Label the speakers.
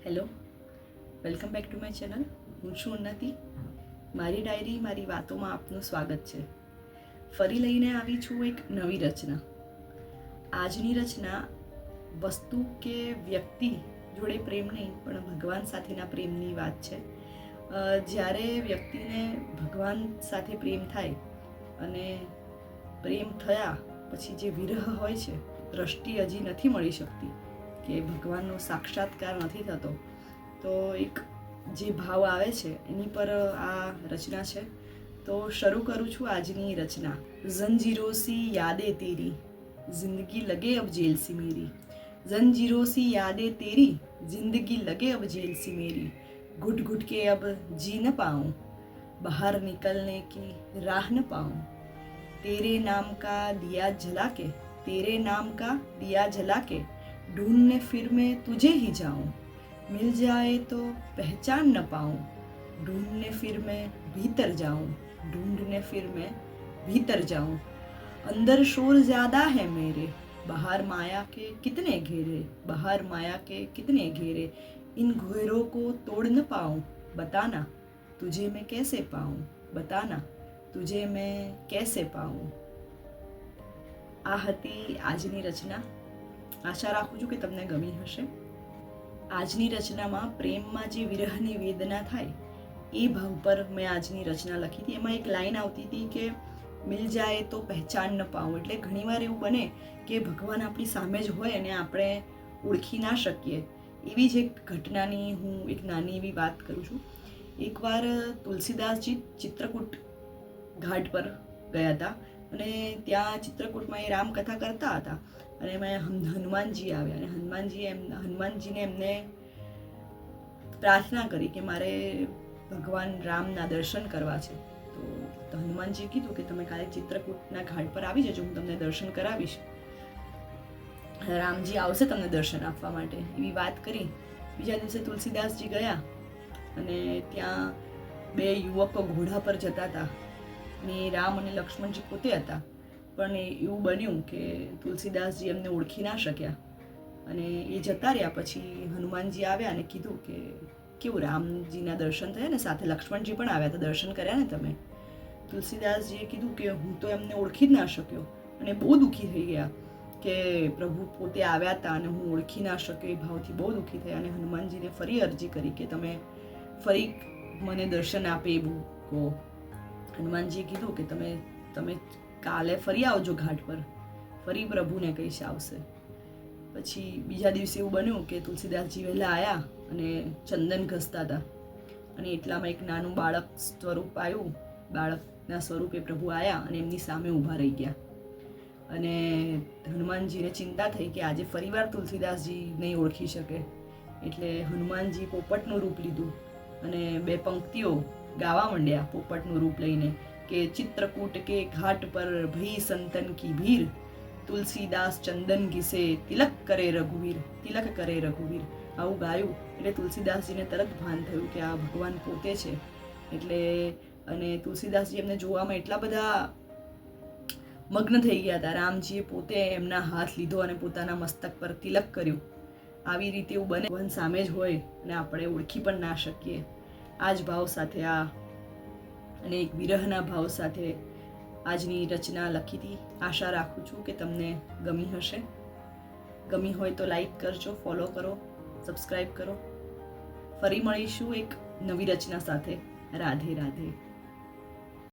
Speaker 1: Hello, welcome back to my channel. હું છું ઉન્નતિ. મારી ડાયરી મારી વાતોમાં આપનું સ્વાગત છે. ફરી લઈને આવી છું એક નવી રચના. આજની રચના વસ્તુ કે વ્યક્તિ જોડે પ્રેમ નહીં પણ ભગવાન સાથેના પ્રેમની વાત છે. જ્યારે વ્યક્તિને ભગવાન સાથે પ્રેમ થાય અને પ્રેમ થયા પછી જે વિરહ હોય છે, દ્રષ્ટિ હજી નથી મળી શકતી કે ભગવાનનો સાક્ષાત્કાર નથી થતો, તો એક જે ભાવ આવે છે એની પર આ રચના છે. તો શરૂ કરું છું આજની રચના. ઝંજીરો સી યાદે તેરી જિંદગી લગે અબ જેલ સી મેરી. ઝંજીરો સી યાદે તેરી જિંદગી લગે અબ જેલ સી મેરી. घुट घुट के अब जी न पाऊँ, बाहर निकलने की राह न पाऊँ. तेरे नाम का दिया जला के, तेरे नाम का दिया जला के ढूंढने फिर मैं तुझे ही जाऊँ. मिल जाए तो पहचान न पाऊँ, ढूंढने फिर मैं भीतर जाऊँ. ढूंढने फिर मैं भीतर जाऊँ. अंदर शोर ज्यादा है मेरे, बाहर माया के कितने घेरे. बाहर माया के कितने घेरे. इन घेरों को तोड़ न पाऊँ, बताना तुझे मैं कैसे पाऊँ. बताना तुझे मैं कैसे પાઉં. આ હતી આજની રચના. આશા રાખું છું કે તમને ગમી હશે. આજની રચનામાં પ્રેમમાં જે વિરહની વેદના થાય એ ભાવ પર મેં આજની રચના લખી હતી. એમાં એક લાઈન આવતી હતી કે મિલ જાય તો પહેચાન ન પાઉં. એટલે ઘણીવાર એવું બને કે ભગવાન આપણી સામે જ હોય અને આપણે ઓળખી ના શકીએ. એવી જ એક ઘટનાની હું એક નાની એવી વાત કરું છું. એકવાર તુલસીદાસજી ચિત્રકૂટ ઘાટ પર ગયા હતા અને ત્યાં ચિત્રકૂટમાં એ રામકથા કરતા હતા અને એમાં હનુમાનજી આવ્યા અને હનુમાનજીને એમને પ્રાર્થના કરી કે મારે ભગવાન રામના દર્શન કરવા છે. તો હનુમાનજીએ કીધું કે તમે કાલે ચિત્રકૂટના ઘાટ પર આવી જજો, હું તમને દર્શન કરાવીશ. રામજી આવશે તમને દર્શન આપવા માટે એવી વાત કરી. બીજા દિવસે તુલસીદાસજી ગયા અને ત્યાં બે યુવકો ઘોડા પર જતા હતા ને રામ અને લક્ષ્મણજી પોતે હતા. પણ એવું બન્યું કે તુલસીદાસજી એમને ઓળખી ના શક્યા અને એ જતા રહ્યા. પછી હનુમાનજી આવ્યા અને કીધું કે કેવું રામજીના દર્શન થયા ને સાથે લક્ષ્મણજી પણ આવ્યા હતા, દર્શન કર્યા ને તમે. તુલસીદાસજીએ કીધું કે હું તો એમને ઓળખી જ ના શક્યો અને બહુ દુઃખી થઈ ગયા કે પ્રભુ પોતે આવ્યા હતા અને હું ઓળખી ના શક્યો. એ ભાવથી બહુ દુઃખી થયા અને હનુમાનજીને ફરી અરજી કરી કે તમે ફરી મને દર્શન આપે એવું કહો. હનુમાનજીએ કીધું કે તમે કાલે ફરી આવજો ઘાટ પર, ફરી પ્રભુને કહીશ આવશે. પછી બીજા દિવસે એવું બન્યું કે તુલસીદાસજી વહેલા આવ્યા અને ચંદન ઘસતા હતા અને એટલામાં એક નાનું બાળક સ્વરૂપ આવ્યું. બાળકના સ્વરૂપે પ્રભુ આવ્યા અને એમની સામે ઊભા રહી ગયા અને હનુમાનજીને ચિંતા થઈ કે આજે ફરીવાર તુલસીદાસજી નહીં ઓળખી શકે. એટલે હનુમાનજી પોપટનું રૂપ લીધું અને બે પંક્તિઓ ગાવા માંડ્યા પોપટનું રૂપ લઈને કે ચિત્રકૂટ કે ઘાટ પર ભઈ સંતન કી ભીર, તુલસીદાસ ચંદન ઘિસે તિલક કરે રઘુવીર. તિલક કરે રઘુવીર આવું ગાયું એટલે તુલસીદાસજીને તરત ભાન થયું કે આ ભગવાન પોતે છે. એટલે અને તુલસીદાસજી એમને જોવામાં એટલા બધા મગ્ન થઈ ગયા હતા. રામજીએ પોતે એમના હાથ લીધો અને પોતાના મસ્તક પર તિલક કર્યું. આવી રીતે એવું બને ભગવાન સામે જ હોય અને આપણે ઓળખી પણ ના શકીએ. આ જ ભાવ સાથે અને એક વિરહના ભાવ સાથે આજની રચના લખી હતી. આશા રાખું છું કે તમને ગમી હશે. ગમી હોય તો લાઈક કરજો, ફોલો કરો, સબસ્ક્રાઈબ કરો. ફરી મળીશું એક નવી રચના સાથે. રાધે રાધે.